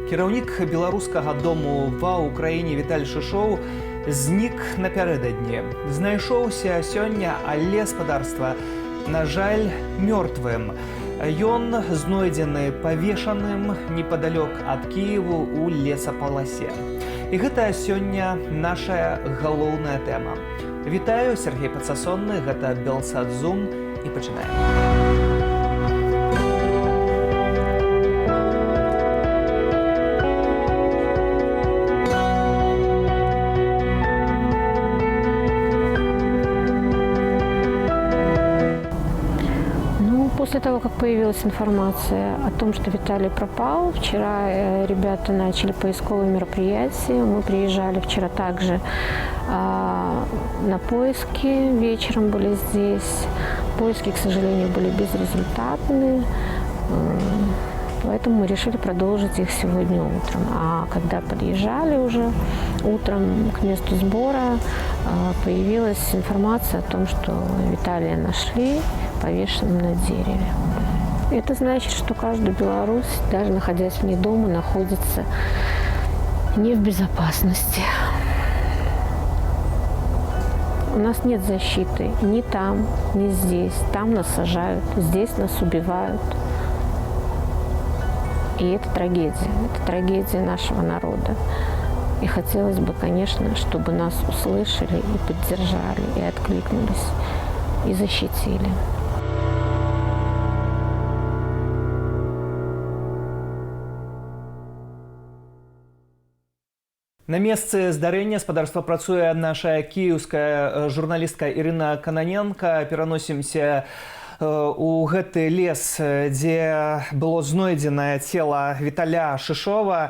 Кіраўнік беларускага дому ва ўкраіне Віталь Шышоў знік напярэдадні. Знайшоўся сёння, але спадарства, на жаль, мёртвым. Ён знойдзены павешаным непадалёк ад Кіеву ў лесапаласе. І гэта сёння наша галоўная тэма. Вітаю, Сергей Пацасонны, гэта Белсат Зум, і пачынаем. После того, как появилась информация о том, что Виталий пропал, вчера ребята начали поисковые мероприятия. Мы приезжали вчера также на поиски, вечером были здесь. Поиски, к сожалению, были безрезультатные, поэтому мы решили продолжить их сегодня утром. А когда подъезжали уже утром к месту сбора, появилась информация о том, что Виталия нашли повешенным на дереве. Это значит, что каждый белорус, даже находясь вне дома, находится не в безопасности. У нас нет защиты ни там, ни здесь. Там нас сажают, здесь нас убивают. И это трагедия нашего народа. И хотелось бы, конечно, чтобы нас услышали и поддержали, и откликнулись, и защитили. На месцы здарэння спадарства працуе наша кіеўская журналістка Ірына Кананенка. Пераносімся у гэты лес, дзе было знойдзенае цела Віталя Шышова.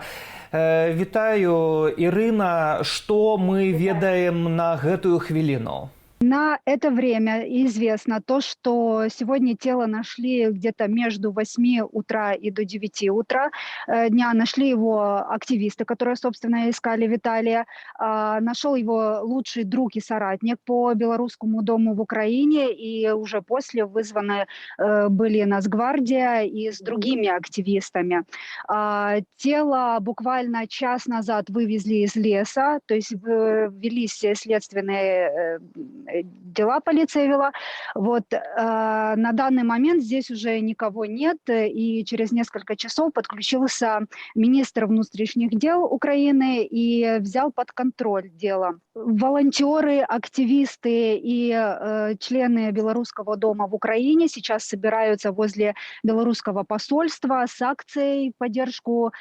Вітаю, Ірына, што мы ведаем на гэтую хвіліну? На это время известно то, что сегодня тело нашли где-то между 8 утра и до 9 утра дня. Нашли его активисты, которые, собственно, искали Виталия. Нашел его лучший друг и соратник по Белорусскому дому в Украине. И уже после вызваны были Нацгвардия и с другими активистами. Тело буквально час назад вывезли из леса, то есть велись следственные дела, полиция вела. Вот, на данный момент здесь уже никого нет, и через несколько часов подключился министр внутренних дел Украины и взял под контроль дело. Волонтеры, активисты и члены Белорусского дома в Украине сейчас собираются возле белорусского посольства с акцией в поддержку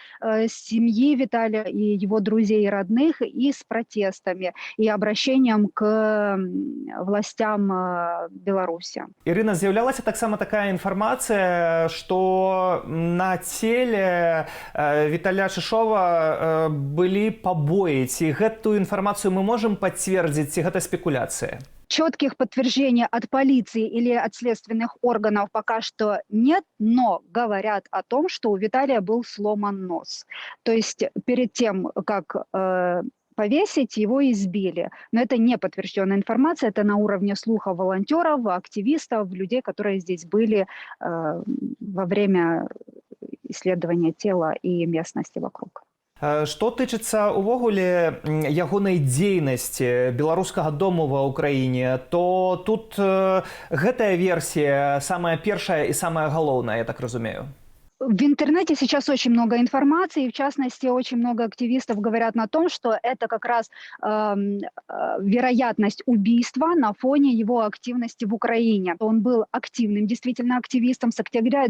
семьи Виталия и его друзей и родных, и с протестами, и обращением к властям Беларуси. Ірына, з'яўлялася таксама такая інфармацыя, што на целе Віталя Шышова былі пабоі. Ці гэтую інфармацыю мы можем пацвердзіць, ці гэта спекуляцыя? Четких подтверждений от полиции или от следственных органов пока что нет, но говорят о том, что у Виталия был сломан нос. То есть перед тем, как повесить, его избили. Но это не подтвержденная информация, это на уровне слуха волонтеров, активистов, людей, которые здесь были во время исследования тела и местности вокруг. Што тычыцца ўвогуле ягонай дзейнасці беларускага дому ва ўкраіне, то тут гэтая версія самая першая и самая галоўная, я так разумею. В интернете сейчас очень много информации, и в частности очень много активистов говорят на том, что это как раз вероятность убийства на фоне его активности в Украине. Он был активным, действительно активистом с октября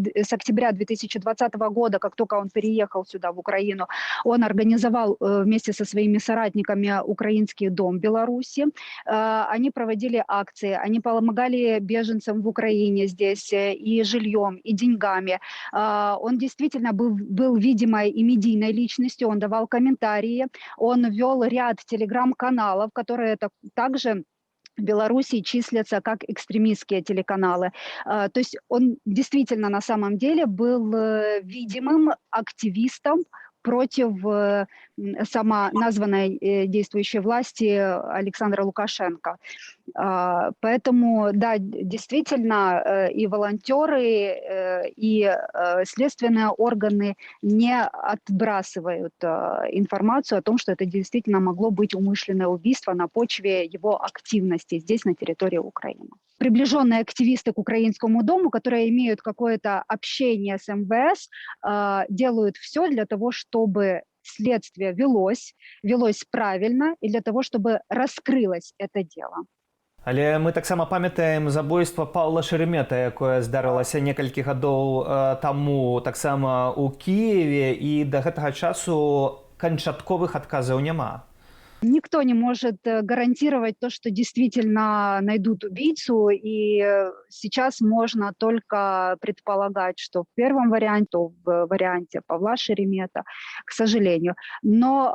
2020 года, как только он переехал сюда, в Украину. Он организовал вместе со своими соратниками Украинский дом в Беларуси. Они проводили акции, они помогали беженцам в Украине здесь и жильем, и деньгами. Он действительно был видимой и медийной личностью, он давал комментарии, он вел ряд телеграм-каналов, которые также в Беларуси числятся как экстремистские телеканалы. То есть он действительно на самом деле был видимым активистом против сама названной действующей власти Александра Лукашенко. Поэтому, да, действительно, и волонтеры, и следственные органы не отбрасывают информацию о том, что это действительно могло быть умышленное убийство на почве его активности здесь, на территории Украины. Приближенные активисты к Украинскому дому, которые имеют какое-то общение с МВС, делают все для того, чтобы следствие велось правильно, и для того, чтобы раскрылось это дело. Але мы таксама памятаем забойства Паўла Шеремета, якое здарылася некалькі гадоў таму таксама ў Кіеве, і да гэтага часу канчатковых адказаў няма. Никто не может гарантировать то, что действительно найдут убийцу, и сейчас можно только предполагать, что в первом варианте, то в варианте Павла Шеремета, к сожалению. Но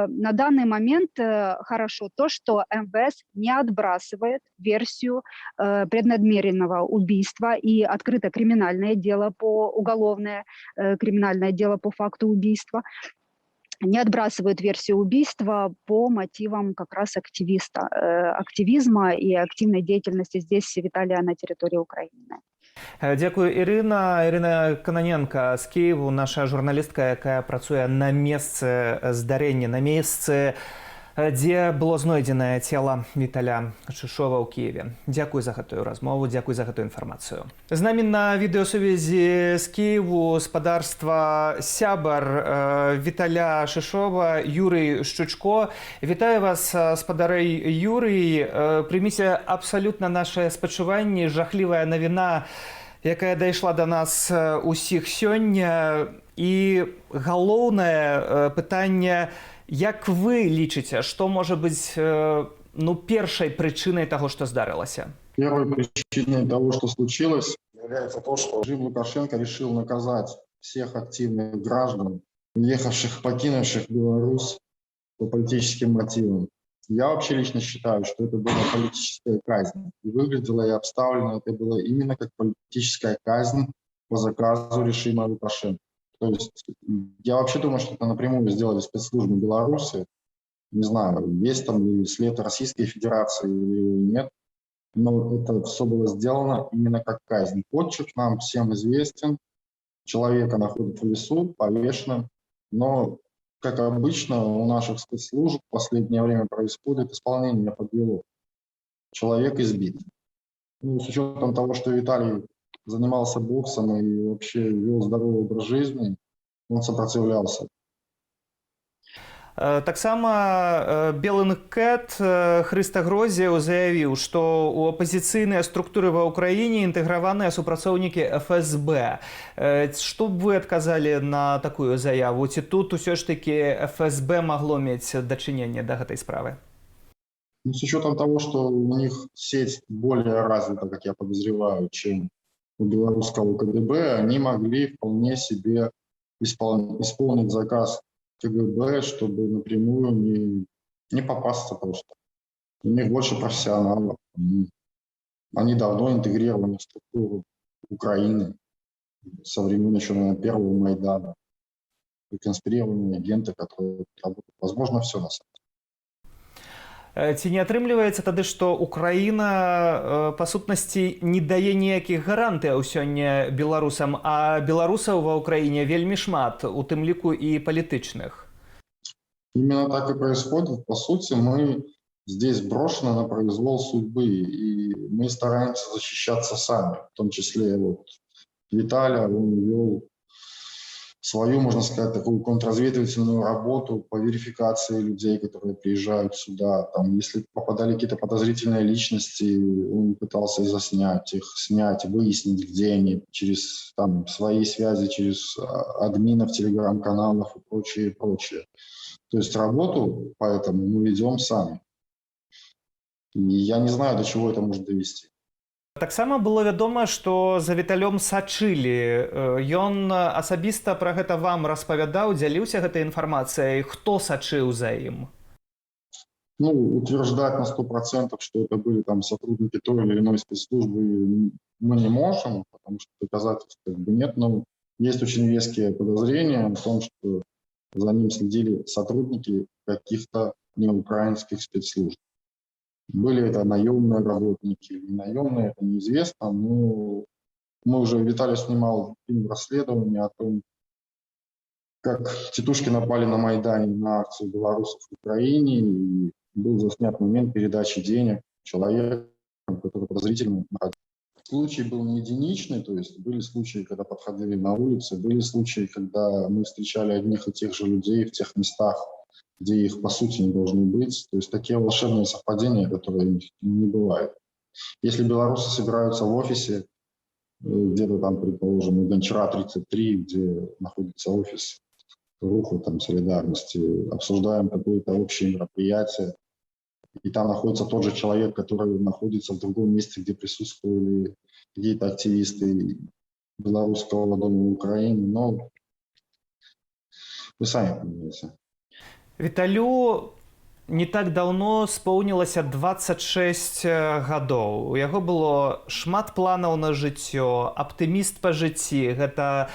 на данный момент хорошо то, что МВС не отбрасывает версию преднамеренного убийства и открыто криминальное дело уголовное криминальное дело по факту убийства. Не отбрасывают версию убийства по мотивам как раз активизма и активной деятельности здесь Віталія на территории Украины. Дякую, Ірина. Ірина Каноненко з Києву, наша журналістка, яка працює на місці здарення, на місці, де было знойденае цела Віталя Шишова ў Киеве. Дзякуй за гэтую размову, дзякуй за гэтую інфармацыю. З намі на відэасувязі з Киеву спадарства сябар Віталя Шишова Юрый Шчучко. Вітаю вас, спадарэй Юрый. Прыміце абсалютна наше спачуванне. Жахлівая навіна, якая дайшла до нас усіх сёння. І галоўнае пытанне: як вы лічыце, што можа быць першай прычынай таго, што здарылася? Первой причиной того, что случилось, является то, что режим Лукашенко решил наказать всех активных граждан, уехавших, покинувших Беларусь по политическим мотивам. Я вообще лично считаю, что это была политическая казнь. И выглядело и обставлено это было именно как политическая казнь по заказу режима Лукашенко. То есть я вообще думаю, что это напрямую сделали спецслужбы Беларуси. Не знаю, есть там ли след Российской Федерации или нет, но это все было сделано именно как казнь. Почерк нам всем известен. Человека находят в лесу, повешенным. Но, как обычно, у наших спецслужб в последнее время происходит исполнение по делу. Человек избит. С учетом того, что Виталий занимался боксом и вообще вел здоровый образ жизни, он сопротивлялся. Таксама Белінкет Хрыста Грозеў заявіў, што ў апазіцыйныя структуры ва ўкраіне інтэграваныя супрацоўнікі ФСБ. Што б вы адказалі на такую заяву? Ці тут усё ж такі ФСБ магло мець дачыненне да гэтай справы? С учетом того, что у них сеть более развита, как я подозреваю, чем у белорусского КГБ, они могли вполне себе исполнить заказ КГБ, чтобы напрямую не попасться просто. У них больше профессионалов. Они давно интегрированы в структуру Украины со времен еще, наверное, первого Майдана. И конспирированные агенты, которые работают. Возможно, все на самом деле. Ці не атрымліваецца тады, што Украіна, па сутнасці, не дае ніякіх гарантыяў сёння беларусам, а беларусаў ва ўкраіне вельмі шмат, у тым ліку і палітычных? Именно так и происходит. По сути, мы здесь брошены на произвол судьбы, и мы стараемся защищаться сами. В том числе Виталий, он вел свою, можно сказать, такую контрразведывательную работу по верификации людей, которые приезжают сюда. Там, если попадали какие-то подозрительные личности, он пытался заснять их, снять, выяснить, где они, через свои связи, через админов, телеграм-каналов и прочее, прочее. То есть работу поэтому мы ведем сами. И я не знаю, до чего это может довести. Таксама было вядома, што за Віталём сачылі. Ён асабіста пра гэта вам распавядаў, дзяліўся гэтай інфармацыяй. Хто сачыў за ім? Утверждать на 100%, что это были сотрудники той или иной спецслужбы, мы не можем, потому что доказательств нет. Но есть очень веские подозрения о том, что за ним следили сотрудники каких-то неукраинских спецслужб. Были это наемные работники или не наемные, это неизвестно, но Виталий снимал фильм расследование о том, как тетушки напали на Майдане на акцию белорусов в Украине, и был заснят момент передачи денег человеку, который подозрительно находился. Случай был не единичный, то есть были случаи, когда подходили на улице, были случаи, когда мы встречали одних и тех же людей в тех местах, где их по сути не должно быть. То есть такие волшебные совпадения, которые не бывают. Если белорусы собираются в офисе, где-то там, предположим, у Гончара 33, где находится офис Руху, там, Солидарности, обсуждаем какое-то общее мероприятие, и там находится тот же человек, который находится в другом месте, где присутствовали какие-то активисты Белорусского дома Украины. Но вы сами понимаете. Віталю не так даўно споўнілася 26 гадоў. У яго было шмат планаў на жыццё, аптыміст па жыцці. Гэта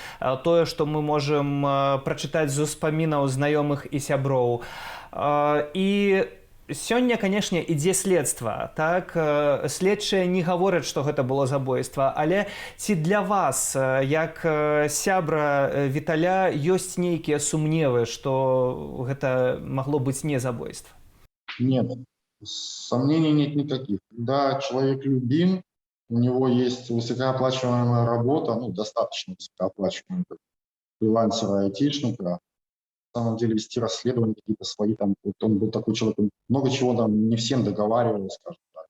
тое, што мы можам прачытаць з успамінаў знаёмых і сяброў. І сёння, канешне, ідзе следства. Так? Следчыя не гавораць, што гэта было забойства, але ці для вас, як сябра Віталя, ёсць нейкія сумневы, што гэта магло быць не забойства? Нет, сомнений нет никаких. Когда человек любим, у него есть высокооплачиваемая работа, достаточно высокооплачиваемая, как фрилансера, айтишника. На самом деле вести расследования какие-то свои, там, вот он был такой человек, он много чего там не всем договаривал, скажем так.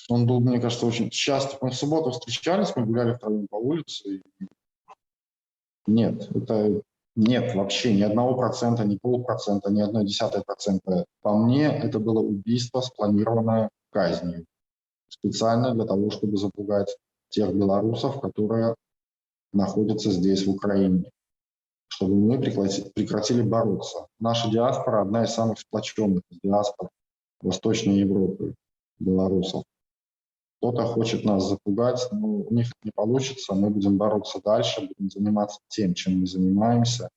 Он был, мне кажется, очень счастлив. Мы в субботу встречались, мы гуляли втроем по улице. И... Нет, нет вообще ни 1%, ни 0,5%, ни 0,1%. По мне, это было убийство, спланированное казнью. Специально для того, чтобы запугать тех белорусов, которые находятся здесь, в Украине. Чтобы мы прекратили бороться. Наша диаспора – одна из самых сплоченных диаспор Восточной Европы, белорусов. Кто-то хочет нас запугать, но у них это не получится. Мы будем бороться дальше, будем заниматься тем, чем мы занимаемся.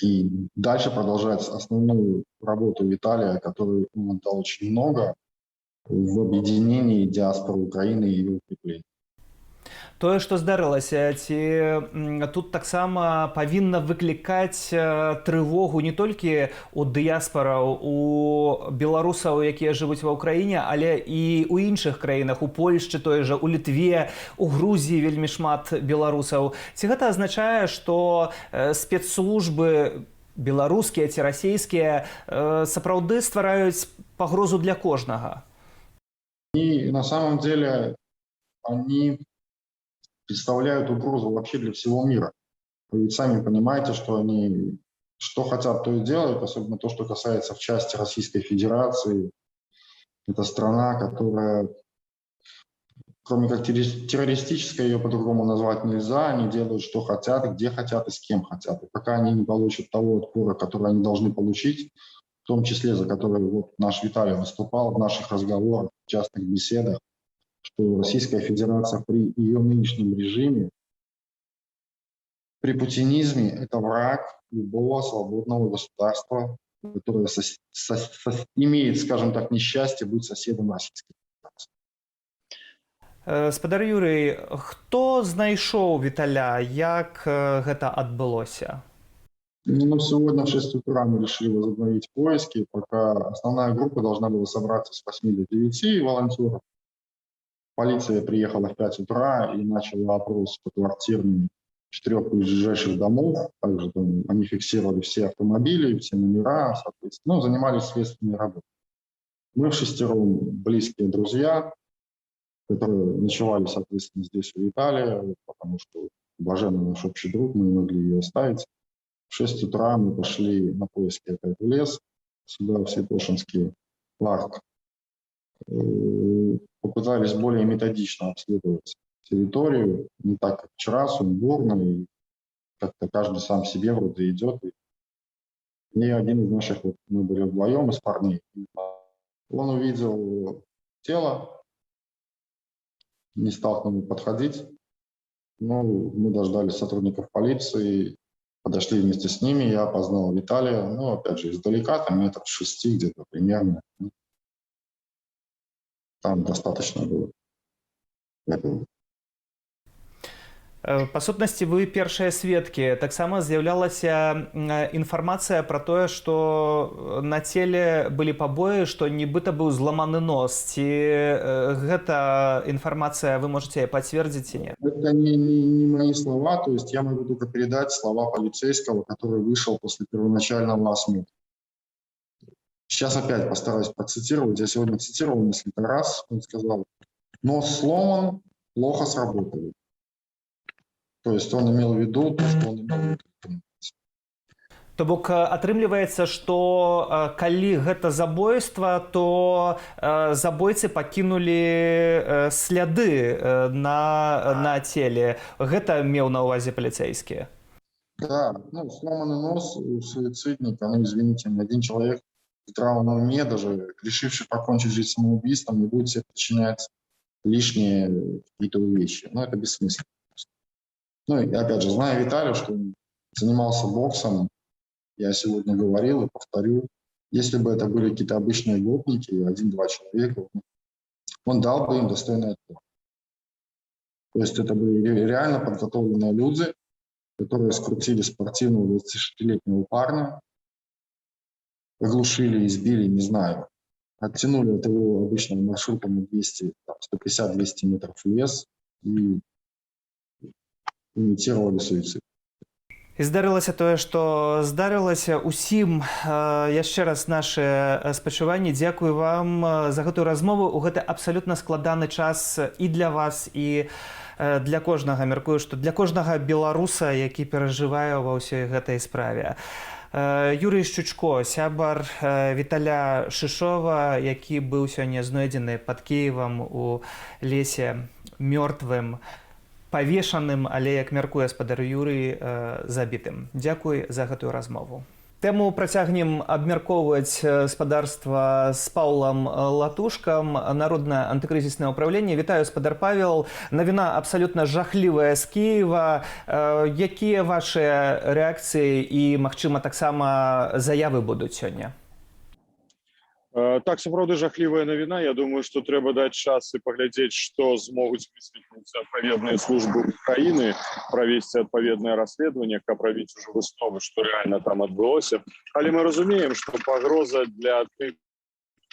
И дальше продолжать основную работу Виталия, которую он отдал очень много в объединении диаспоры Украины и ее укреплении. Тое, што здарылася, ці тут таксама павінна выклікаць трывогу не толькі у дыяспараў, у беларусаў, якія жывуць ва ўкраіне, але і ў іншых краінах, у Польшчы той жа, у Літве, у Грузіі вельмі шмат беларусаў. Ці гэта азначае, што спецслужбы беларускія ці расійскія сапраўды ствараюць пагрозу для кожнага? И на самом деле они представляют угрозу вообще для всего мира. Вы ведь сами понимаете, что они что хотят, то и делают, особенно то, что касается в части Российской Федерации. Это страна, которая, кроме как террористической, ее по-другому назвать нельзя. Они делают, что хотят, где хотят и с кем хотят. И пока они не получат того отпора, который они должны получить, в том числе за который вот наш Виталий выступал в наших разговорах, в частных беседах, что Российская Федерация при ее нынешнем режиме, при путинизме, это враг любого свободного государства, которое имеет, скажем так, несчастье быть соседом Российской Федерации. Спадар Юрый, хто знайшоў Віталя, як гэта адбылося? Сегодня в 6 утра мы решили возобновить поиски, пока основная группа должна была собраться с 8 до 9 волонтеров. Полиция приехала в 5 утра и начала опрос по квартирам 4 ближайших домов. Также там они фиксировали все автомобили, все номера, соответственно, занимались следственной работой. Мы вшестером близкие друзья, которые ночевали, соответственно, здесь у Виталия, потому что Блаженный наш общий друг, мы не могли ее оставить. В 6 утра мы пошли на поиски опять в лес, сюда, в Святошинский парк. Попытались более методично обследовать территорию, не так, как вчера, сумбурно, и как-то каждый сам себе вроде идет. И один из наших, вот, мы были вдвоем из парней, он увидел тело, не стал к нему подходить, Ну, мы дождались сотрудников полиции, подошли вместе с ними, я опознал Виталия, ну, опять же, издалека, там метров 6 где-то примерно. Там достаточно было этого. Па сутнасці вы першыя сведкі. Таксама з'яўлялася інфармацыя пра тое, што на целе былі пабоі, што нібыта быў зламаны нос. Ці гэта информация, вы можете подтвердить ці нет? Это не мои слова, то есть я могу только передать слова полицейского, который вышел после первоначального осмотра. Сейчас опять постараюсь процитировать. Я сегодня цитировал несколько раз. Он сказал: нос сломан, плохо сработали. То есть он имел в виду то, что он имел в виду. То бок атрымліваецца, што калі гэта забойства, то забойцы пакінулі сляды на целе. Гэта меў на ўвазе паліцейскія? Да, ну, сломанный нос у суицидника, ну, извините, ни один человек в здравом уме, даже решивший покончить жизнь самоубийством, не будет себе причинять лишние какие-то вещи. Ну, это бессмысленно. Ну, и опять же, зная Виталия, что он занимался боксом, я сегодня говорил и повторю, если бы это были какие-то обычные гопники, 1-2 человека, он дал бы им достойный отпор. То есть это были реально подготовленные люди, которые скрутили спортивного 26-летнего парня, оглушили, избили, не знаю, оттянули от его обычного маршрута на 150-200 метров в лес и имитировали суицид. І здарылася тое, што здарылася. Усім яшчэ раз нашы спачуванні. Дзякую вам за гэтую размову. У гэты абсалютна складаны час і для вас, і для кожнага. Мяркую, што для кожнага беларуса, які перажывае ва ўсёй гэтай справе. Юрій Шчучко, сябар Віталя Шышова, які быў сёння знойдзены пад Кіевам у лесе мёртвым, павешаным, але, як мяркуе спадар Юрый, забітым. Дзякуй за гэтую размову. Тэму працягнем абмяркоўваць спадарства з Паўлам Латушкам, Народнае антыкрызіснае ўправленне. Вітаю, спадар Павел. Навіна абсалютна жахлівая з Кіева. Якія вашыя рэакцыі і, магчыма, таксама заявы будуць сёння? Так, сапраўды жахлівая навіна. Я думаю, што трэба даць час і паглядзець, што змогуць высветліць адпаведныя службы Украіны, правесці адпаведнае расследаванне, каб рабіць ужо высновы, што рэальна там адбылося. Але мы разумеем, што пагроза для тых,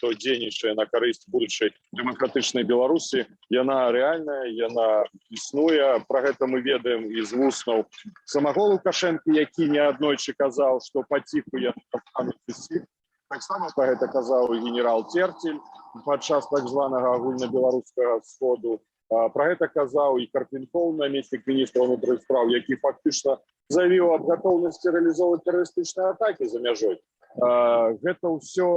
хто дзейнічае на карысць будучай дэмакратычнай Беларусі, яна рэальная, яна існуе. Пра гэта мы ведаем і з вуснаў самого Лукашэнкі, які неаднойчы казаў, што паціху яны пастануць усіх. Таксама пра гэта казаў і генерал Терцель падчас так званага агульнабеларускага сходу. Пра гэта казаў і Карпенкоў, намеснік міністра ўнутраных спраў, які фактычна заявіў аб гатоўнасці рэалізоўваць тэрарыстычныя атакі за мяжой. Гэта ўсё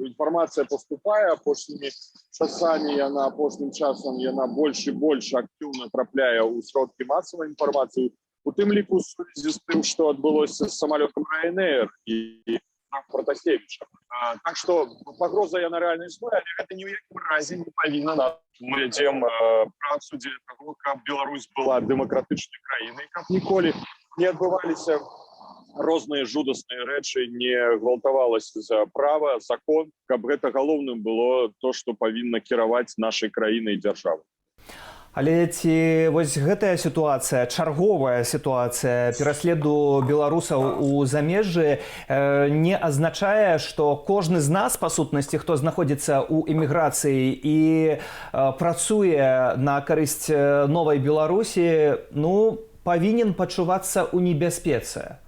інфармацыя паступае апошнімі часамі, апошнім часам яна больш і больш актыўна трапляе ў сродкі масавай інфармацыі, у тым ліку ў сувязі з тым, што адбылося з самалётам Ryanair і Протасевича. Так что пагроза яна рэальна існуе, але гэта ні ў якім разе не павінна. Мы ідзем працу дзеля таго, каб Беларусь была дэмакратычнай краінай, каб ніколі не адбываліся розныя жудасныя рэчы, не гвалтавалася за права, закон, каб гэта галоўным было то, што павінна кіраваць нашай краінай і дзяржавай. Але ці вось гэтая сітуацыя, чарговая сітуацыя пераследу беларусаў у замежжы не азначае, што кожны з нас, па сутнасці, хто знаходзіцца ў эміграцыі і працуе на карысць новай Беларусі, павінен пачувацца ў небяспецы?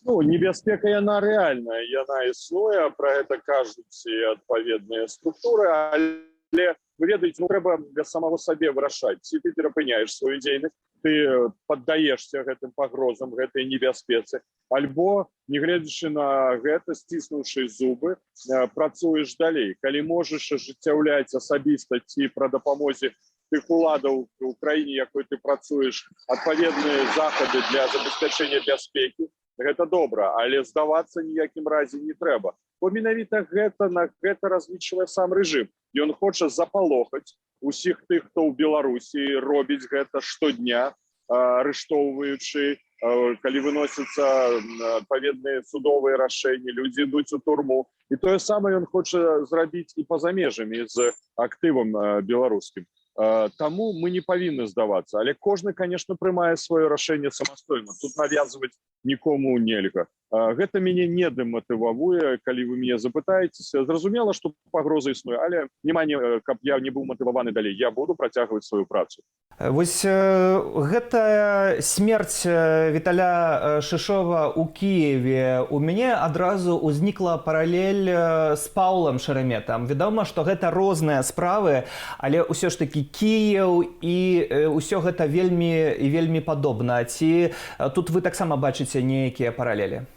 Небяспека яна рэальная, яна існуе, пра гэта кажуць і адпаведныя структуры, але вы ведаеце, трэба для самого сабе вырашаць, ці ты перапыняеш сваю дзейнасць, ты паддаешся гэтым пагрозам, гэтай небяспецы, альбо, негледзячы на гэта, сціснуўшы зубы, працуеш далей. Калі можаш ажыццяўляць асабіста ці пра дапамозе тых уладаў у краіне, якой ты працуеш, адпаведныя захады для забеспячэння бяспекі, гэта добра, але здавацца ніякім разе не трэба. Бо менавіта на гэта разлічвае сам рэжым. Ён хоча запалохаць усіх тых, хто ў Беларусі робіць гэта штодня, арыштоўваючы, калі выносяцца адпаведныя судовыя рашэнні, людзі ідуць у турму. І тое самае ён хоча зрабіць і па-за межамі з актывам беларускім. Таму мы не павінны здавацца, але кожны, конечно, прымае сваё рашэнне самастойна. Тут навязываць нікому нельга. Гэта мяне не дэматывавуе, калі вы мяне запытаецеся. Зразумела, што пагроза існуе, але няма, каб я не быў матываваны далей. Я буду працягваць сваю працу. Вось гэтая смерць Віталя Шышова ў Кіеве у мяне адразу ўзнікла паралель з Паўлам Шерэметам. Вядома, што гэта розныя справы, але ўсё ж такі Кіеў і ўсё гэта вельмі і вельмі падобна. Ці тут вы таксама бачыце нейкія паралелі?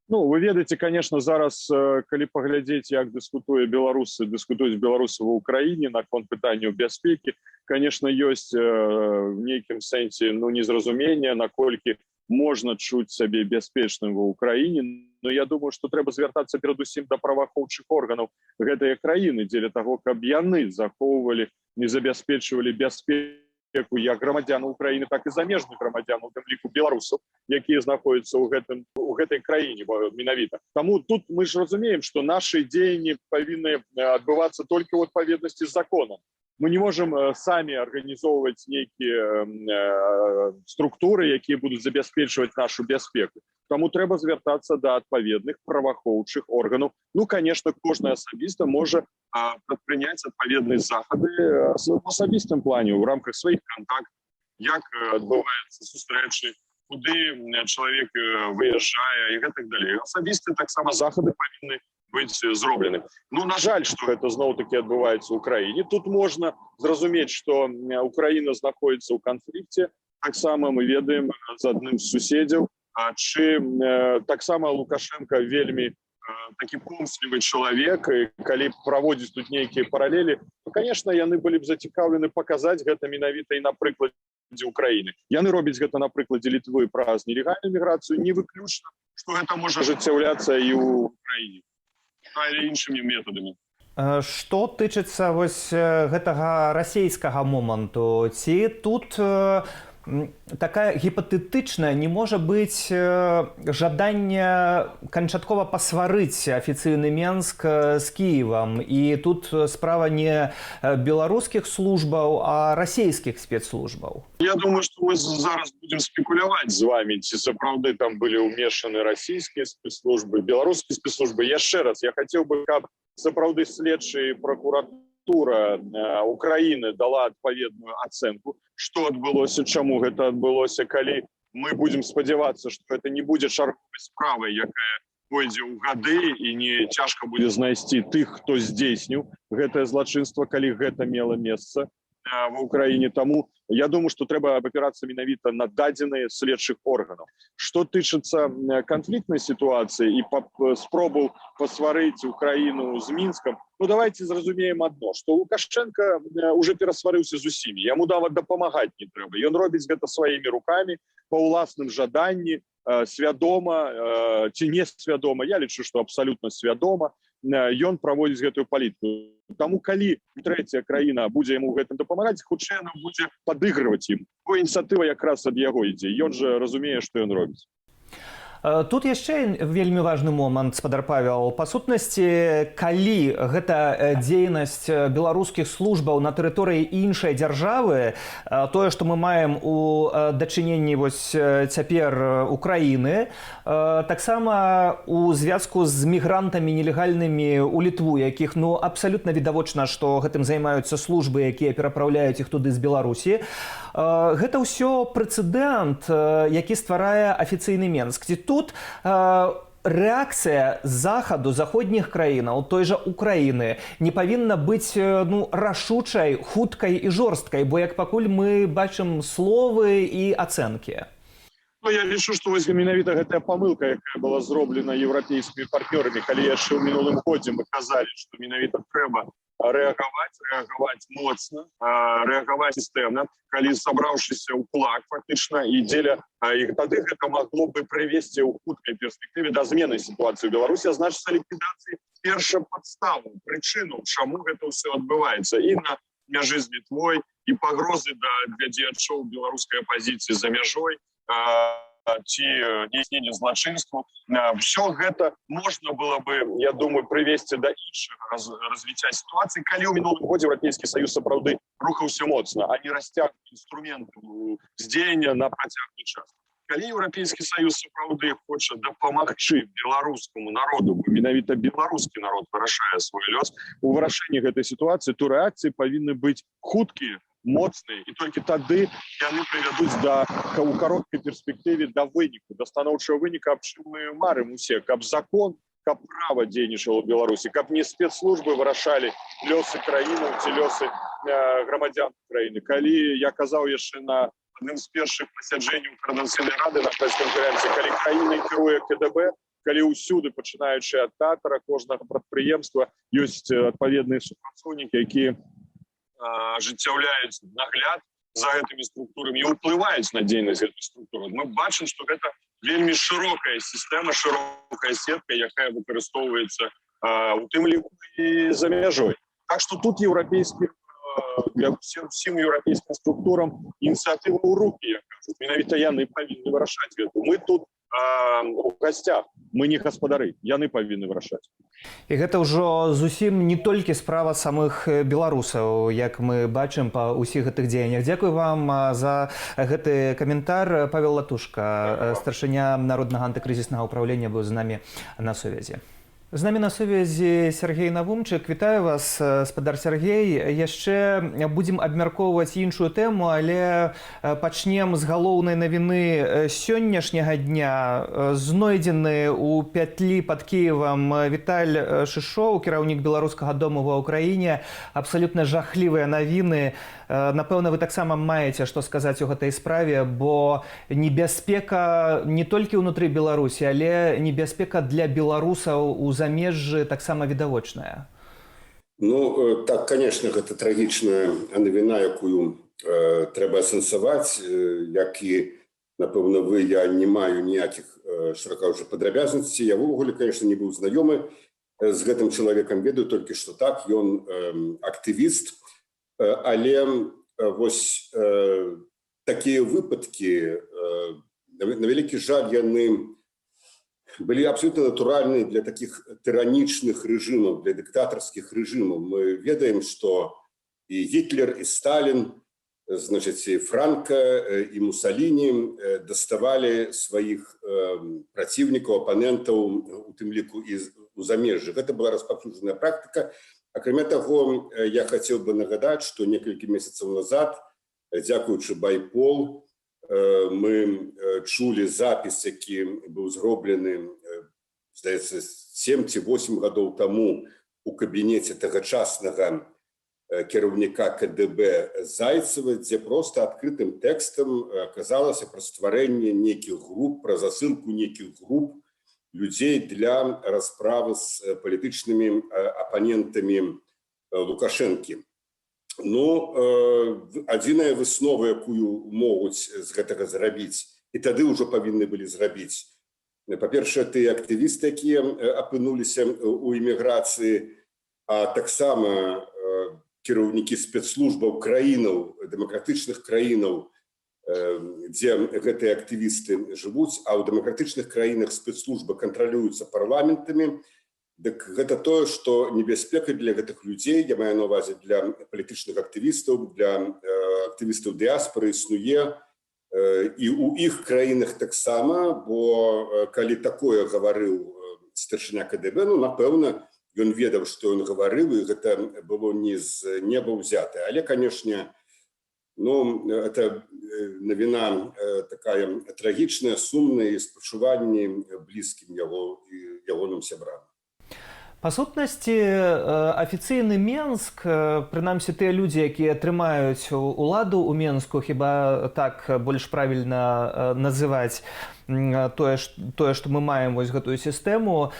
Ну, вы ведаеце, конечно, зараз, калі паглядзець, як дыскутуюць беларусы ва ўкраіне наконт пытанняў бяспекі, конечно, ёсць в нейкім сэнсе незразумение, наколькі можна чуць сабе бяспечным ва ўкраіне. Но я думаю, што трэба звяртацца перадусім да праваахоўчых органаў гэтай краіны, дзеля таго, каб яны захоўвалі, не забяспечвалі бяспеку як грамадзянаў Украіны, так і замежных грамадзянаў, у тым ліку беларусаў, якія знаходзяцца ў гэтай краіне менавіта. Таму тут мы ж разумеем, што нашы дзеянні павінны адбывацца толькі ў адпаведнасці з законам. Мы не можам самі арганізоўваць нейкія структуры, якія будуць забяспечваць нашу бяспеку. Таму трэба звяртацца да адпаведных праваахоўчых органаў. Ну, конечно, кожны асабіста можа прадпрыняць адпаведныя захады в асабістым плане, ў рамках сваіх контактаў, як адбываюцца сустрэчы, куды чалавек выязджае і гэтак далей. Асабістыя таксама захады павінны быць зроблены. Ну, на жаль, што гэта зноў-такі адбываецца ў краіне. Тут можна зразумець, што Украіна знаходзіцца ў канфлікце. Таксама мы ведаем з адным з суседзяў, чым таксама Лукашенко вельмі такі помслівы чалавек, і калі праводзіць тут нейкія паралелі, то, конечно, яны былі б зацікаўлены паказаць гэта менавіта і на прыкладзе Украіны. Яны робяць гэта на прыкладзе Літвы праз нелегальную міграцыю, не выключна, што гэта можа ажыццяўляцца і ў Украіне, але іншымі метадамі. Што тычыцца вось гэтага расейскага моманту, ці тут такая гіпатэтычная не можа быць жаданне канчаткова пасварыць афіцыйны Менск з Кіевам, і тут справа не беларускіх службаў, а расійскіх спецслужбаў? Я думаю, што мы зараз будзем спекуляваць з вами, ці сапраўды там былі ўмешаны расійскія спецслужбы, беларускія спецслужбы. Яшчэ раз, я хацеў бы, каб сапраўды следчы прокуратура Украіны дала адпаведную ацэнку, што адбылося, чаму гэта адбылося, калі мы будзем спадзявацца, што гэта не будзе чарговай справай, якая пойдзе ў гады і не цяжка будзе знайсці тых, хто здзейсніў гэтае злачынства, калі гэта мела месца в Украіне. Таму я думаю, што трэба абапірацца менавіта на дадзеныя следчых органаў. Што тычыцца канфліктнай сітуацыі і спробаў пасварыць Украіну з Мінскам, ну давайте зразумеем адно, што Лукашенко уже перасварыўся з усімі, яму нават дапамагаць не трэба. Ён робіць гэта сваімі рукамі, па ўласным жаданні, свядома ці несвядома. Я лічу, што абсалютна свядома ён праводзіць гэтую палітыку. Таму, калі трэцяя краіна будзе яму гэтым дапамагаць, хутчэй яна будзе падыгрываць ім. Бо ініцыятыва якраз ад яго ідзе. Ён жа разумее, што ён робіць. Тут яшчэ вельмі важны момант, спадар Павел. Па сутнасці, калі гэта дзейнасць беларускіх службаў на тэрыторыі іншай дзяржавы, тое, што мы маем у дачыненні вось цяпер Украіны, таксама у звязку з мігрантамі нелегальнымі ў Літву, якіх абсалютна відавочна, што гэтым займаюцца службы, якія перапраўляюць іх туды з Беларусі, гэта ўсё прэцэдэнт, які стварае афіцыйны Менск. Ці тут рэакцыя захаду, заходніх краінаў, той жа Украіны, не павінна быць рашучай, хуткай і жорсткай, бо як пакуль мы бачым словы і ацэнкі. Я лічу, што вось менавіта гэтая памылка, якая была зроблена еўрапейскімі партнёрамі, калі яшчэ ў мінулым годзе мы казалі, што менавіта трэба рэагаваць моцна, рэагаваць сістэмна, калі сабраўшыся ў кулак фактычна, і дзеля іх тады гэта магло бы прывесці ў хуткай перспектыве да змены сітуацыі ў Беларусі, а значыцца ліквідацыі першападставу, прычыну, чаму гэта ўсё адбываецца і на мяжы з Літвой, і пагрозы для дзеячоў беларускай апазіцыі за мяжой ці здзяйснення злачынстваў. Все гэта можна было бы, я думаю, прывесці да іншага развіцця сітуацыі, калі ў мінулым годзе Еўрапейскі Саюз сапраўды рухаўся моцна, а не расцягнуў інструменты здзеяння на працяглы час. Калі Еўрапейскі Саюз сапраўды хоча дапамагчы беларускаму народу, бо менавіта беларускі народ вырашае свой лёс, у вырашэнні гэтай сітуацыі, то рэакцыі павінны быць хуткія, моцныя, і толькі тады яны прывядуць у кароткай перспектыве да выніку, да станоўчага выніка, аб чым мы марым усе, каб закон, каб права дзейнічала ў Беларусі, каб не спецслужбы вырашалі лёсы краіны ці лёсы грамадзян краіны. Калі я казаў яшчэ на адным з першых пасяджэнняў Коордынацыйнай рады на прэс-канферэнцыі, калі краінай кіруе КДБ, калі ўсюды, пачынаючы ад тэатра, кожнага прадпрыемства, ёсць адпаведныя супрацоўнікі, якія ажыццяўляюць нагляд за гэтымі структурамі і ўплываюць на дзейнасць гэтай структуры. Мы бачым, што гэта вельмі шырокая сістэма, шырокая сетка, якая выкарыстоўваецца у тым ліку і за мяжой. Так што тут ўсім еўрапейскім структурам ініцыятыва ў рукі, як кажуць. Менавіта яны павінны вырашаць гэта. Мы тут у гасцях, мы не гаспадары, яны павінны вырашаць. І гэта ўжо зусім не толькі справа самых беларусаў, як мы бачым па ўсіх гэтых дзеяннях. Дзякую вам за гэты каментар. Павел Латушка, старшыня Народнага антыкрызіснага ўправлення, быў з намі на сувязі. З намі на сувязі Сергей Навумчык. Вітаю вас, спадар Сергей. Яшчэ будзем абмяркоўваць іншую тэму, але пачнем з галоўнай навіны сённяшняга дня. Знойдзены ў пятлі пад Кіевам Віталь Шышоў, кіраўнік Беларускага дому ва ўкраіне. Абсалютна жахлівыя навіны. Напэўна, вы таксама маеце што сказаць у гэтай справе, бо небяспека не толькі ўнутры Беларусі, але небяспека для беларусаў у замежжы таксама відавочная. Ну, так, конечно, гэта трагічная навіна, якую трэба асэнсаваць, як і, напэўна, вы, я не маю ніякіх шырока ўжо падрабязнасцей. Я ўвогуле, конечно, не быў знаёмы з гэтым чалавекам, ведаю толькі, што так, ён актывіст, але вось такія выпадкі, на вялікі жаль, яны былі абсолютно натуральныя для таких тиранічных рэжымаў, для дыктатарскіх рэжымаў. Мы ведаем, што і Гітлер, і Сталін, значит, і Франка, і Мусаліні даставалі сваіх праціўнікаў, апанентаў, у тым ліку і ў замежжы. Гэта была распаўсюджаная практыка. Акрамя таго, я хацеў бы нагадаць, што некалькі месяцаў назад, дзякуючы Байпол, мы чулі запіс, які быў зроблены, здаецца, 7 ці 8 гадоў таму у кабінеце тагачаснага кіраўніка КДБ Зайцева, дзе проста адкрытым тэкстам казалася пра стварэнне нейкіх груп, пра засылку нейкіх груп людзей для расправы з палітычнымі апанентамі Лукашэнкі. Ну, адзіная выснова, якую могуць з гэтага зрабіць, і тады ўжо павінны былі зрабіць. Па-першае, тыя актывісты, якія апынуліся ў эміграцыі, а таксама кіраўнікі спецслужбаў краінаў, дэмакратычных краінаў, дзе гэтыя актывісты жывуць, а ў дэмакратычных краінах спецслужбы кантралююцца парламентамі. Дык гэта тое, што небяспека для гэтых людзей, я маю на ўвазе для палітычных актывістаў, для актывістаў дыяспоры існуе і ў іх краінах таксама, бо калі такое гаварыў старшыня КДБ, ну, напэўна, ён ведаў, што ён гаварыў, і гэта было не з неба ўзятае. Але, канешне, ну, это навіна такая трагічная, сумная, і спачуванні блізкім ягоным сябрам. Па сутнасці, афіцыйны Менск, прынамсі тыя людзі, якія трымаюць уладу ў Менску, хіба так больш правільна называць тое, што мы маем вось гэтую сістэму,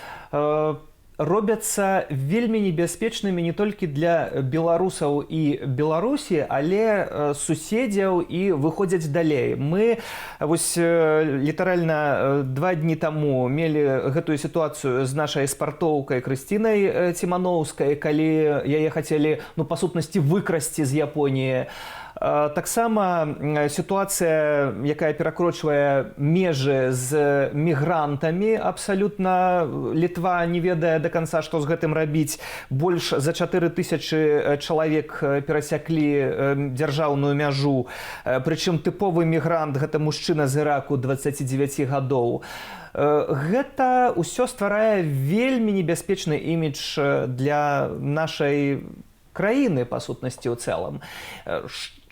робяцца вельмі небяспечнымі не толькі для беларусаў і Беларусі, але суседзяў і выходзяць далей. Мы вось літаральна 2 дні таму мелі гэтую сітуацыю з нашай спартоўкай Крысцінай Ціманоўскай, калі яе хацелі, ну, па сутнасці выкрасці з Японіі. Таксама сітуацыя, якая перакрочвае межы з мігрантамі, абсалютна Літва не ведае да канца, што з гэтым рабіць. Больш за 4000 чалавек перасяклі дзяржаўную мяжу. Прычым тыповы мігрант – гэта мужчына з Іраку 29 гадоў. Гэта ўсё стварае вельмі небяспечны імідж для нашай краіны, па сутнасці, ў цэлым.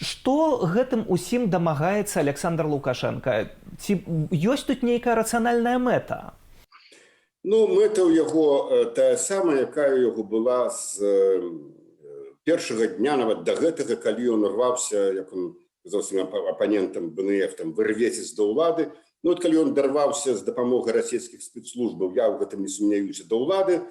Што гэтым усім дамагаецца Александр Лукашенко? Ці ёсць тут нейкая рацыянальная мэта? Ну, мэта ў яго тая самая, якая ў яго была з першага дня, нават да гэтага, калі ён рваўся, як он казаў сваім апанентам БНФ, там, вырвецець да ўлады. Ну, от калі ён дарваўся з дапамогай расійскіх спецслужбаў, я ў гэтым не сумняюся, да ўлады,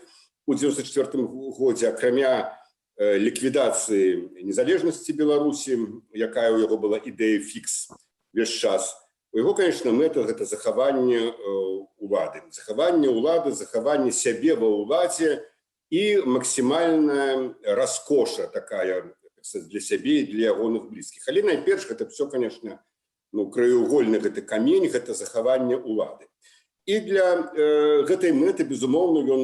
у 1994 годзе, акрамя ліквідацыі незалежнасці Беларусі, якая ў яго была ідэя фікс весь час, у яго, конечно, мэта – гэта захаванне улады. Захаванне улады, захаванне сябе ва ўладзе і максімальная раскоша такая для сябе і для ягоных блізкіх. Але найперш гэта все, конечно, краеугольны гэты камень, гэта захаванне улады. І для гэтай мэты, безумоўна, ён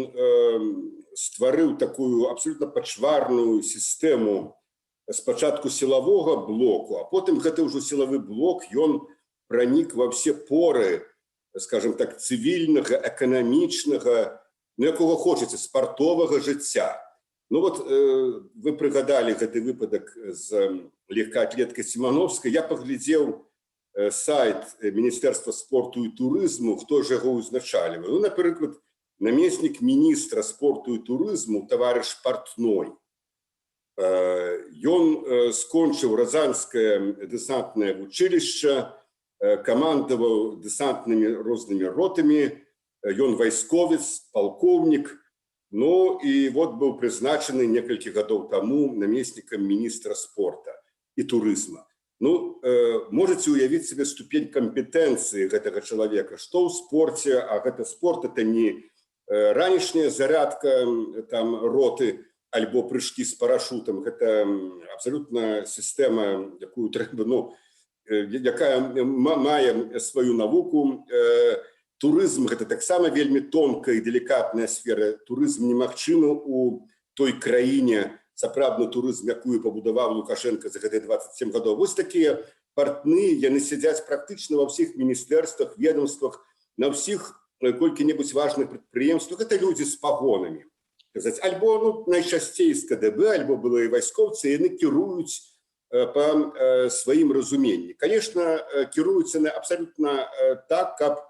стварыў такую абсолютно пачварную сістэму спачатку сілавога блоку, а потым гэты ўжо сілавы блок, ён пранік ва ўсе поры, скажем так, цывільнага, эканамічнага, якога хочаце, спартовага жыцця. Ну вот вы прыгадалі гэты выпадак з легкаатлеткай Сімановскай. Я паглядзеў сайт Міністэрства спорту і турызму, хто ж яго ўзначальвае. Ну, напрыклад, намеснік міністра спорту і турызму таварыш Партной. Ён скончыў Разанскае дэсантнае вучылішча, камандаваў дэсантнымі рознымі ротамі, ён вайсковец, палкоўнік. Ну і вот быў прызначаны некалькі гадоў таму намеснікам міністра спорта і турызма. Ну, можаце ўявіць себе ступень кампетэнцыі гэтага чалавека, што ў спорце, а гэта спорт, это не ранішняя зарядка там роты альбо прыжкі з парашутам, гэта абсалютна сістэма, якую трэба, якая мае сваю навуку. Турызм гэта таксама вельмі тонкая і делікатная сфера. Турызм немагчымы у той краіне, сапраўдны турызм, якую пабудаваў Лукашенко за гэтыя 27 гадоў. Вось такія партны, яны сядзяць практычна ва ўсіх міністэрствах, ведомствах, на ўсіх колькі-небудзь важных прадпрыемствах. Гэта людзі з пагонамі. Альбо найчасцей з КДБ, альбо былыя вайскоўцы, яны кіруюць па сваім разуменні. Конечно, кіруюцца абсалютна так, каб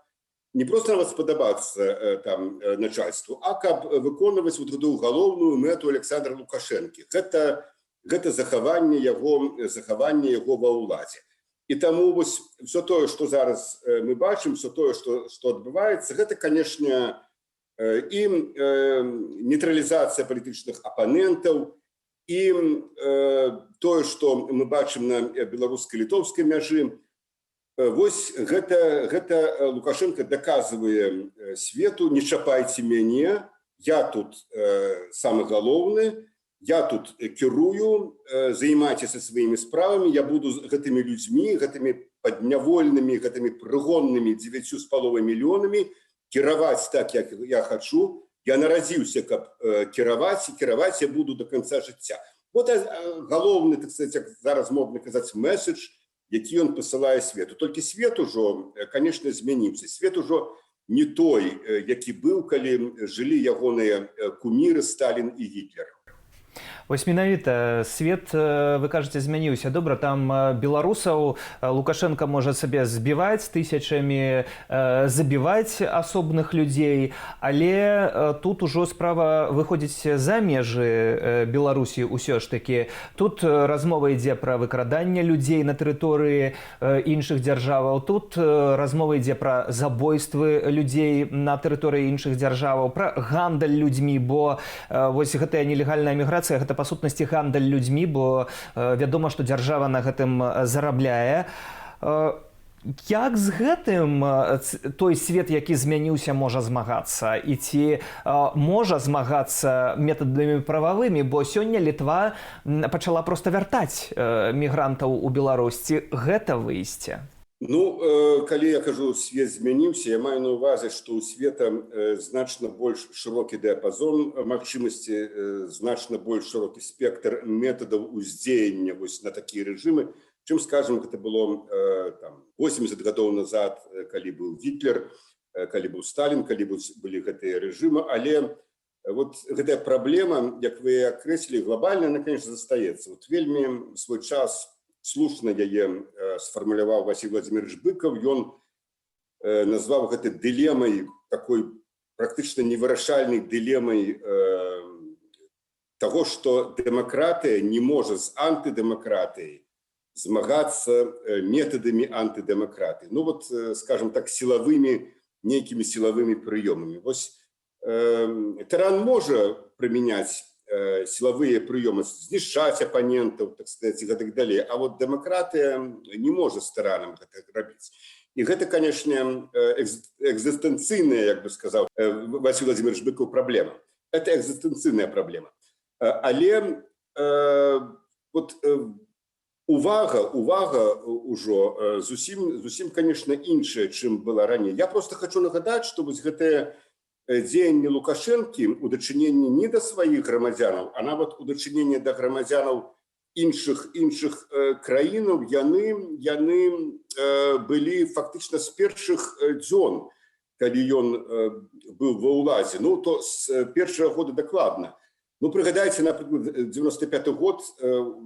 не просто нават спадабацца там начальству, а каб выконваць вот гэтую галоўную мэту Александра Лукашэнкі. Гэта захаванне яго ва ўладзе. І таму вось все тое, што зараз мы бачым, все тое, што адбываецца, гэта, конечно, і нейтралізацыя палітычных апанентаў, і тое, што мы бачым на беларуска-літоўскай мяжы. Вось гэта Лукашенко даказвае свету: не чапайце мяне, я тут самы галоўны, я тут кірую, займайцеся сваімі справамі, я буду з гэтымі людзьмі, гэтымі паднявольнымі, гэтымі прыгоннымі 9,5 мільёнамі кіраваць так, як я хачу. Я нарадзіўся, каб кіраваць, і кіраваць я буду до конца жыцця. Вот галоўны, так сказать, як зараз модна казаць, месседж, які ён пасылае свету. Толькі свет ужо, конечно, змяніўся. Свет ужо не той, які быў, калі жылі ягоныя куміры Сталін і Гітлер. Вось менавіта свет, вы кажаце, змяніўся. Добра, там беларусаў Лукашенко можа сабе збіваць тысячамі, забіваць асобных людзей, але тут ужо справа выходзіць за межы Беларусі ўсё ж такі. Тут размова ідзе пра выкраданне людзей на тэрыторыі іншых дзяржаваў, тут размова ідзе пра забойствы людзей на тэрыторыі іншых дзяржаваў, пра гандаль людзьмі, бо вось гэтая нелегальная міграцыя, гэта па сутнасці гандаль людзьмі, бо вядома, што дзяржава на гэтым зарабляе. Як з гэтым той свет, які змяніўся, можа змагацца? І ці можа змагацца метадамі прававымі? Бо сёння Літва пачала проста вяртаць мігрантаў у Беларусь. Ці гэта выйсце? Ну, калі я кажу, свет змяніўся, я маю на ўвазе, што ў света значна больш шырокі дыяпазон магчымасці, значна больш шырокі спектр метадаў уздзеяння вось на такія рэжымы, чым, скажем, гэта было 80 гадоў назад, калі быў Гітлер, калі быў Сталін, калі былі гэтыя рэжымы. Але вот гэтая праблема, як вы акрэслілі, глобальна, она, конечно, застаецца. Вот вельмі свой час слушна яе сфармуляваў Васіль Владимирович Быков. Ён назваў гэта дылемай, такой практычна невырашальнай дылемай таго, што дэмакратыя не можа з антыдэмакратыяй змагацца метадамі антыдэмакратыі. Ну вот, скажем так, нейкімі сілавымі прыёмамі. Вось тыран можа прымяняць сілавыя прыёмы, знішчаць апанентаў, так сказаць, і гэтак далей. А вот дэмакратыя не можа з тыранам гэта рабіць. І гэта, конечно, экзістэнцыйная, як бы сказаў Васіль Владимирович Быков, праблема. Это экзістэнцыйная праблема. Але вот увага ўжо зусім, конечно, іншая, чым была раней. Я просто хочу нагадаць, што вось гэтыя дзеянні Лукашэнкі у дачыненні не да сваіх грамадзянаў, а нават у дачыненні да грамадзянаў іншых краінаў, яны былі фактычна з першых дзён, калі ён быў ва ўладзе. Ну, то з першага года дакладна. Ну, прыгадайце, напрыклад, 95-й год,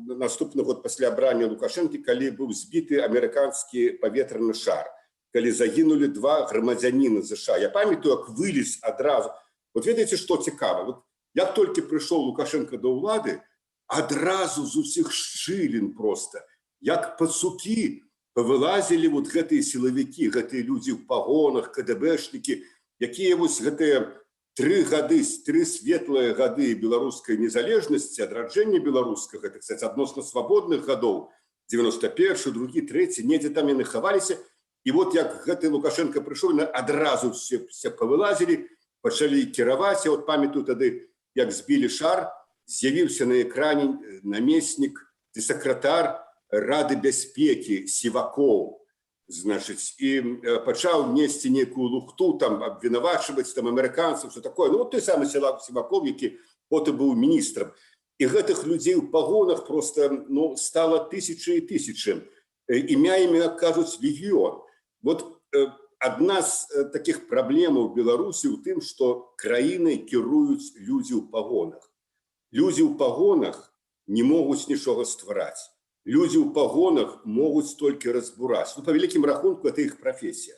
наступны год пасля абрання Лукашэнкі, калі быў збіты амерыканскі паветраны шар, калі загінулі 2 грамадзяніны США. Я памятаю, як вылез адразу. Вот ведаеце, што цікава? Вот як толькі прыйшоў Лукашенко да ўлады, адразу з усіх шчылін проста, як пацукі, павылазілі вот гэтыя сілавікі, гэтыя людзі ў пагонах, КДБшнікі, якія вось гэтыя 3 светлыя гады беларускай незалежнасці, адраджэння беларускага, так сказать, адносна свабодных гадоў, 91, 2, 3, недзе там яны хаваліся. І вот як гэты Лукашенко прыйшоў, адразу все павылазілі, пачалі кіраваць. Я вот памятаю тады, як збілі шар, з'явіўся на экране намеснік ці сакратар Рады бяспекі Сівакоў, значыць, і пачаў несці нейкую лухту, там абвінавачваць там амерыканцаў, все такое. Ну вот той самы Сівакоў, які потым быў міністрам. І гэтых людзей у пагонах просто стала тысячы і тысячы. Імя імі кажуць легіён. Вот адна з такіх праблемаў Беларусі ў тым, што краінай кіруюць людзі ў пагонах. Людзі ў пагонах не могуць нічога ствараць. Людзі ў пагонах могуць толькі разбураць. Ну, па вялікім рахунку, это іх прафесія.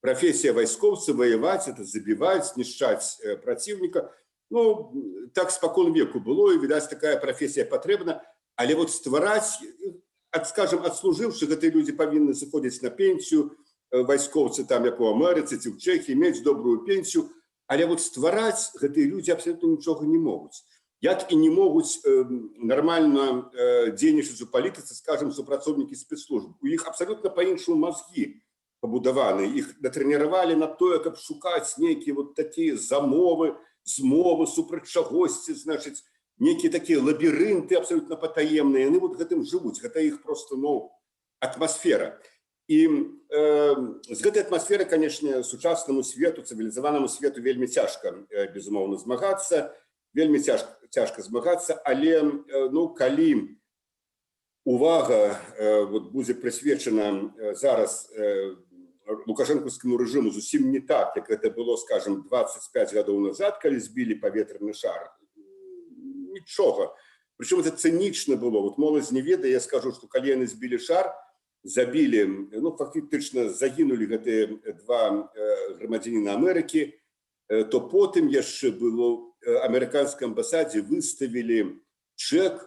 Прафесія вайскоўца ваяваць, это забіваць, знішчаць праціўніка. Ну, так спакон веку было, і, відаць, такая прафесія патрэбна. Але вот ствараць, скажем, адслужыўшы, гэтыя людзі павінны сыходзіць на пенсію, вайскоўцы там, як у Амерыцы ці ў Чэхіі, мець добрую пенсію. Але вот ствараць гэтыя людзі абсалютна нічога не могуць. Як і не могуць нармальна дзейнічаць у палітыцы, скажем, супрацоўнікі спецслужб. У іх абсалютна па-іншаму мазгі пабудаваны. Іх натрэніравалі на тое, каб шукаць нейкія вот такія змовы, супраць чагосьці, значыць, нейкія такія лабірынты абсалютна патаемныя. Яны вот гэтым жывуць. Гэта іх проста, атмасфера. І з гэтай атмасферы, канешне, сучаснаму свету, цывілізаванаму свету вельмі цяжка, безумоўна, змагацца. Вельмі цяжка змагацца, але калі увага будзе прысвечана зараз лукашэнкаўскаму рэжыму зусім не так, як гэта было, скажем, 25 гадоў назад, калі збілі паветраны шар. Нічога. Прычым это цынічна было. Вот моладзь не ведае, я скажу, што калі яны збілі шар, забілі, фактычна загінулі гэтыя 2 грамадзяніна Амерыкі, то потым яшчэ было амерыканскай амбасадзе выставілі чэк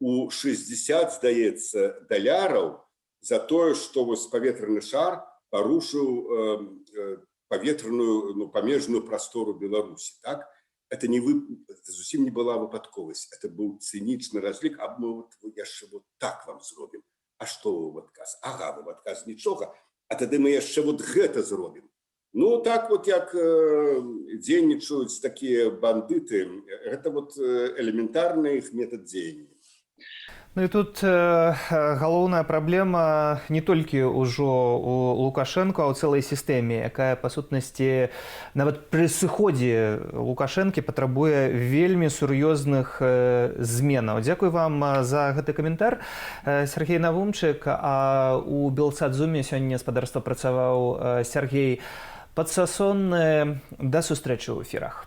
у 60, здаецца, $, за тое, што вось паветраны шар парушыў паветраную, памежную прастору Беларусі. Так? Это зусім не была выпадковасць. Это быў цынічны разлік, а мы яшчэ вот так вам зробім. А што вы ў адказ? Ага, вы ў адказ нічога. а тады мы яшчэ вот гэта зробім. Ну, так вот, як дзейнічаюць такія бандыты, гэта вот элементарны іх метад дзеяння. Ну і тут галоўная праблема не толькі ўжо у Лукашенко, а ў цэлай сістэме, якая, па сутнасці, нават пры сыходзе Лукашэнкі патрабуе вельмі сур'ёзных зменаў. Дзякуй вам за гэты каментар. Сергей Навумчык, а у Белсадзуме сёння гаспадарства працаваў Сергей Падсасонны. Да сустрэчы ў эфірах.